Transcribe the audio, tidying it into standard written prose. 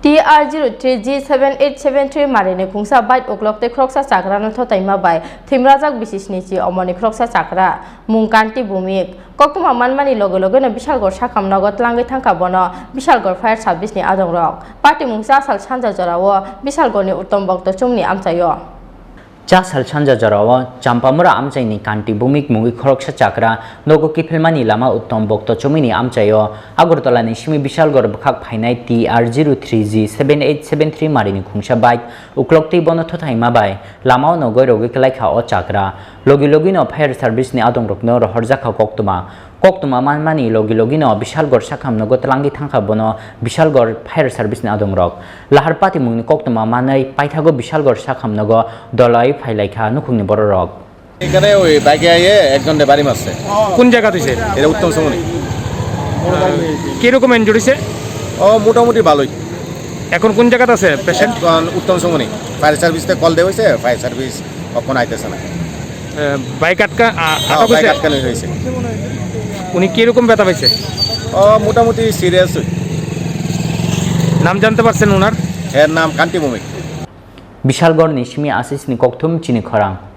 TR03G7873 marini khungsa bite o'clock te Khoroksa Chakra no Thotaijagwi Thowimwrajak bisisni omoni Khoroksa Chakra mungkanti bumik koktuma manmani logo no bishal gor sakam nogot langai thangka bono bishal gor fire service ni adong rok party mungsa sal sanja jorao bishal gor ni uttom bokto chumni amchayo Cha sal chanja jarawa champamura amchaini kanti bumik mungi Khoroksa Chakra nogo kifilmani lama uttom bokto chumini amchayo Agartala ni shimi bishal gor bkhak phainai TR03G7873 marini khungsa bike uklokti bono Thotaijagwi lamao nogoi rogi klaikha o Chakra logi no fire service ni adong rokno rohorjaka koktuma manmani logi no bishal gor sakam nogot langi thangka bono bishal gor fire service ni adong rok laharpati mungni koktuma manai paithago bishal gor sakam nogo dolai ফাইলাইখা নুখুংনি বড় rock এখানে ওই বাইকে আইয়ে একজন বাড়ি মারছে কোন জায়গা হইছে এটা উত্তম সমনি কি রকম ইনজুরি হইছে ও মোটামুটি ভালোই এখন কোন জায়গাতে আছে পেশেন্ট উত্তম সমনি ফায়ার সার্ভিসতে কল দেওয়া হইছে ফায়ার সার্ভিস কখন আইতেছে না বাইক আটকানো হয়েছে উনি কি রকম ব্যথা পাইছে ও মোটামুটি সিরিয়াস নাম জানতে পারছেন ওনার এর নাম কান্তি ভূমিক বিশালগড় নিশমি আসিস নি kokthum Chini Khorang